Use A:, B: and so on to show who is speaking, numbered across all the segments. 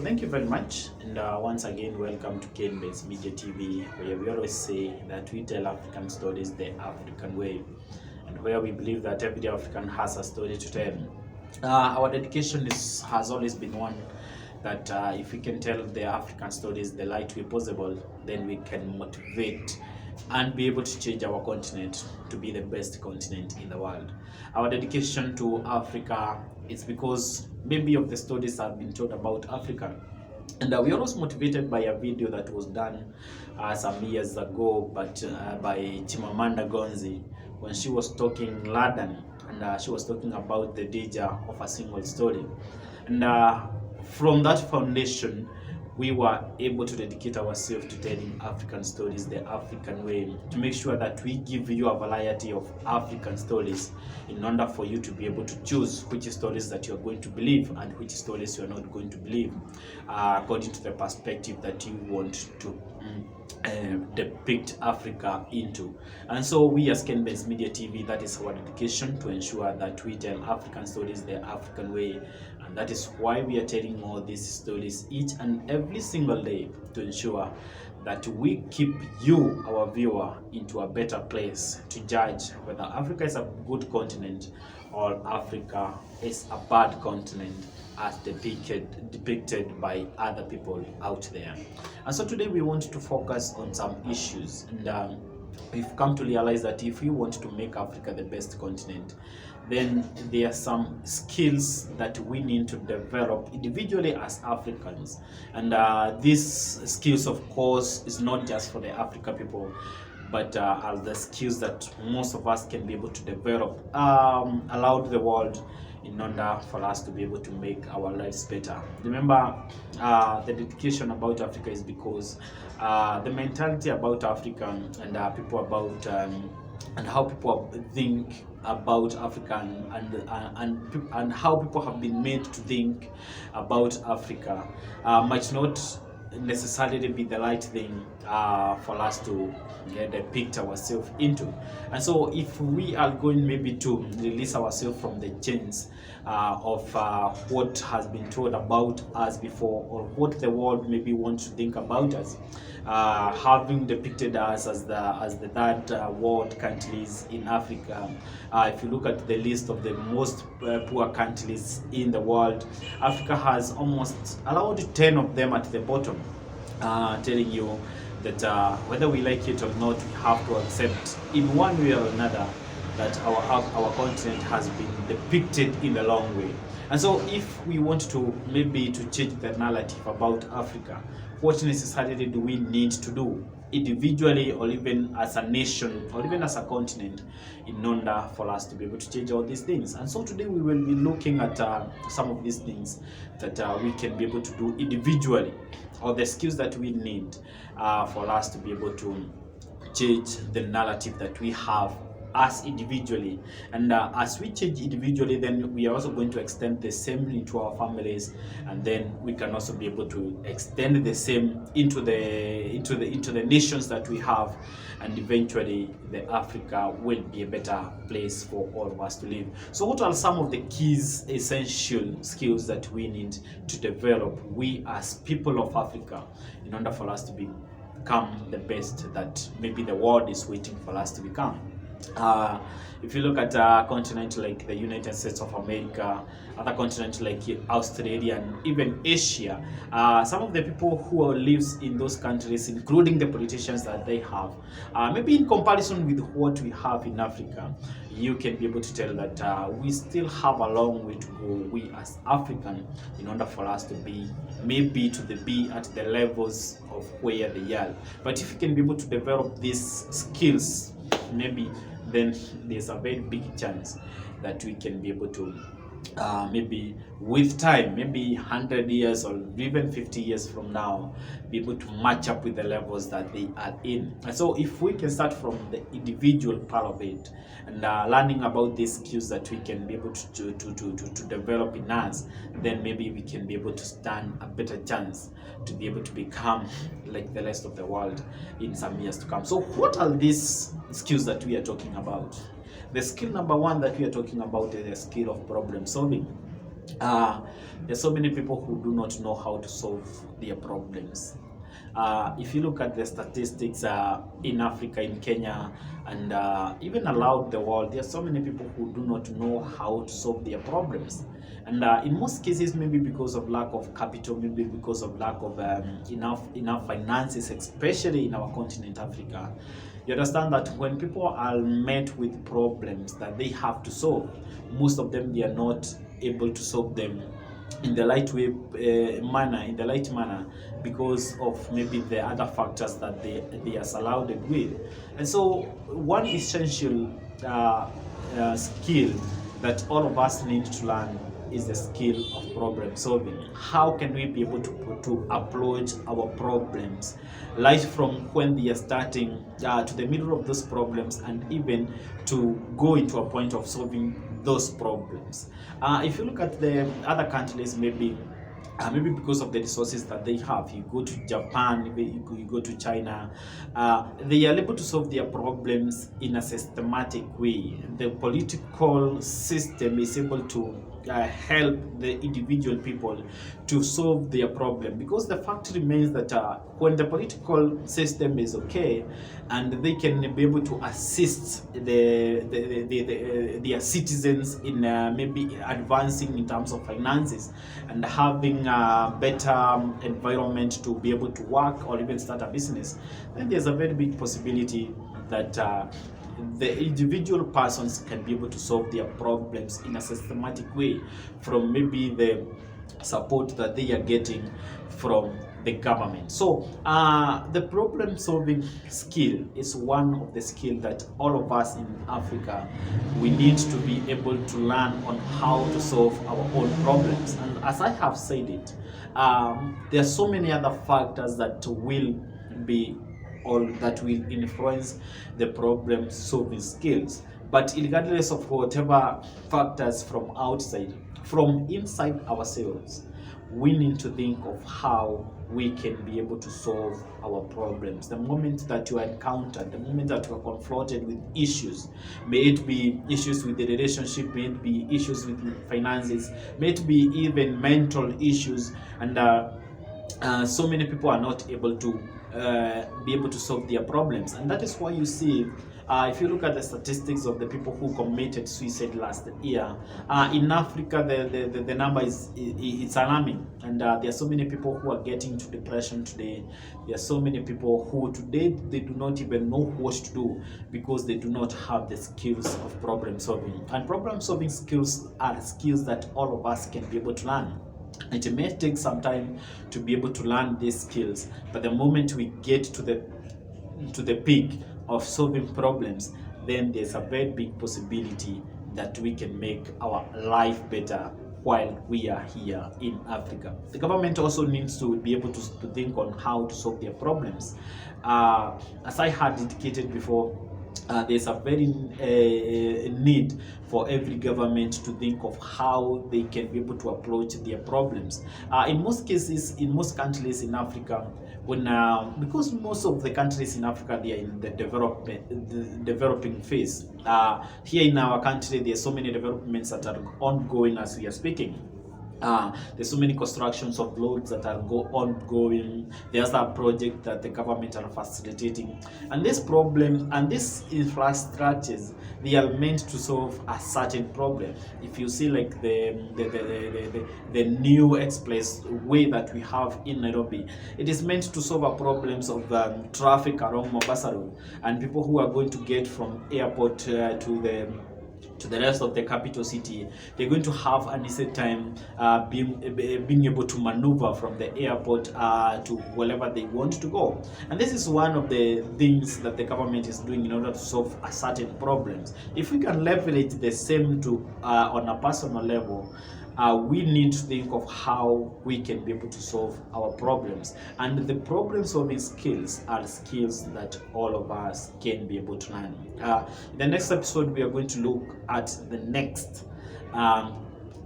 A: Thank you very much, and once again, welcome to Kenbensmediatv, where we always say that we tell African stories the African way, and where we believe that every African has a story to tell. Our dedication has always been one that if we can tell the African stories the light way possible, then we can motivate and be able to change our continent to be the best continent in the world. Our dedication to Africa is because maybe of the stories that have been told about Africa. And we are also motivated by a video that was done some years ago by Chimamanda Gonzi when she was talking London, and she was talking about the danger of a single story. And from that foundation, we were able to dedicate ourselves to telling African stories the African way, to make sure that we give you a variety of African stories in order for you to be able to choose which stories that you are going to believe and which stories you are not going to believe, according to the perspective that you want to depict Africa into. And so we as Kenbensmediatv, that is our dedication, to ensure that we tell African stories the African way. And that is why we are telling all these stories each and every single day, to ensure that we keep you, our viewer, into a better place to judge whether Africa is a good continent or Africa is a bad continent as depicted by other people out there. And so today we want to focus on some issues, and we've come to realize that if we want to make Africa the best continent, then there are some skills that we need to develop individually as Africans. And these skills, of course, is not just for the African people, but are the skills that most of us can be able to develop, allowed the world, in order for us to be able to make our lives better. Remember, the dedication about Africa is because the mentality about Africa and people about and how people think about Africa and how people have been made to think about Africa might not necessarily be the right thing for us to depict ourselves into. And so if we are going maybe to release ourselves from the chains of what has been told about us before, or what the world maybe wants to think about us, having depicted us as the third world countries in Africa. If you look at the list of the most poor countries in the world, Africa has almost allowed 10 of them at the bottom, telling you that whether we like it or not, we have to accept in one way or another that our continent has been depicted in the wrong way. And so if we want to maybe to change the narrative about Africa, what necessarily do we need to do individually, or even as a nation, or even as a continent, in order for us to be able to change all these things? And so today we will be looking at some of these things that we can be able to do individually, or the skills that we need for us to be able to change the narrative that we have us individually. And as we change individually, then we are also going to extend the same into our families, and then we can also be able to extend the same into the nations that we have, and eventually the Africa will be a better place for all of us to live. So what are some of the keys, essential skills that we need to develop, we as people of Africa, in order for us to become the best that maybe the world is waiting for us to become? If you look at a continent like the United States of America, other continents like Australia, and even Asia, some of the people who lives in those countries, including the politicians that they have, maybe in comparison with what we have in Africa, you can be able to tell that we still have a long way to go, we as African, in order for us to be at the levels of where they are. But if you can be able to develop these skills, maybe then there's a very big chance that we can be able to maybe with time, maybe 100 years or even 50 years from now, be able to match up with the levels that they are in. And so if we can start from the individual part of it, and learning about these skills that we can be able to develop in us, then maybe we can be able to stand a better chance to be able to become like the rest of the world in some years to come. So what are these skills that we are talking about? The skill number one that we are talking about is the skill of problem solving. There's so many people who do not know how to solve their problems. If you look at the statistics in Africa, in Kenya, and even around the world, there are so many people who do not know how to solve their problems. And in most cases, maybe because of lack of capital, maybe because of lack of enough finances, especially in our continent, Africa. You understand that when people are met with problems that they have to solve, most of them, they are not able to solve them in the light manner, because of maybe the other factors that they are surrounded with. And so one essential skill that all of us need to learn is the skill of problem solving. How can we be able to approach our problems right from when they are starting to the middle of those problems, and even to go into a point of solving those problems. If you look at the other countries, maybe because of the resources that they have, you go to Japan, you go to China, they are able to solve their problems in a systematic way. The political system is able to help the individual people to solve their problem, because the fact remains that when the political system is okay, and they can be able to assist their citizens in maybe advancing in terms of finances, and having a better environment to be able to work or even start a business, then there's a very big possibility that the individual persons can be able to solve their problems in a systematic way, from maybe the support that they are getting from the government. So the problem solving skill is one of the skills that all of us in Africa, we need to be able to learn on how to solve our own problems. And as I have said it, there are so many other factors that will be, or that will influence the problem solving skills. But regardless of whatever factors from outside, from inside ourselves, we need to think of how we can be able to solve our problems. The moment that you are encountered, the moment that you are confronted with issues, may it be issues with the relationship, may it be issues with finances, may it be even mental issues, and so many people are not able to be able to solve their problems. And that is why you see, if you look at the statistics of the people who committed suicide last year, in Africa, the number it's alarming. And there are so many people who are getting into depression today. There are so many people who today, they do not even know what to do, because they do not have the skills of problem solving. And problem solving skills are skills that all of us can be able to learn. It may take some time to be able to learn these skills, but the moment we get to the peak of solving problems, then there's a very big possibility that we can make our life better while we are here in Africa. The government also needs to be able to think on how to solve their problems. As I had indicated before, there's a very need for every government to think of how they can be able to approach their problems. In most cases, in most countries in Africa, when because most of the countries in Africa, they are in the developing phase. Here in our country, there are so many developments that are ongoing as we are speaking. There's so many constructions of roads that are ongoing. There's a project that the government are facilitating, and this problem and these infrastructures, they are meant to solve a certain problem. If you see, like the new express way that we have in Nairobi, it is meant to solve a problems of traffic along Mombasa Road, and people who are going to get from airport to the rest of the capital city, they're going to have an easy time being able to maneuver from the airport to wherever they want to go. And this is one of the things that the government is doing in order to solve a certain problems. If we can leverage the same to on a personal level, we need to think of how we can be able to solve our problems. And the problem solving skills are skills that all of us can be able to learn. In the next episode, we are going to look at the next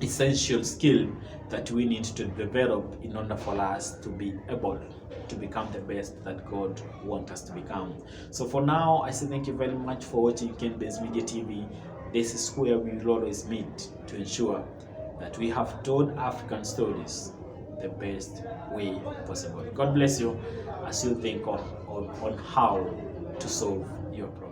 A: essential skill that we need to develop in order for us to be able to become the best that God wants us to become. So for now, I say thank you very much for watching Kenbensmediatv. This is where we will always meet to ensure that we have told African stories the best way possible. God bless you as you think on how to solve your problem.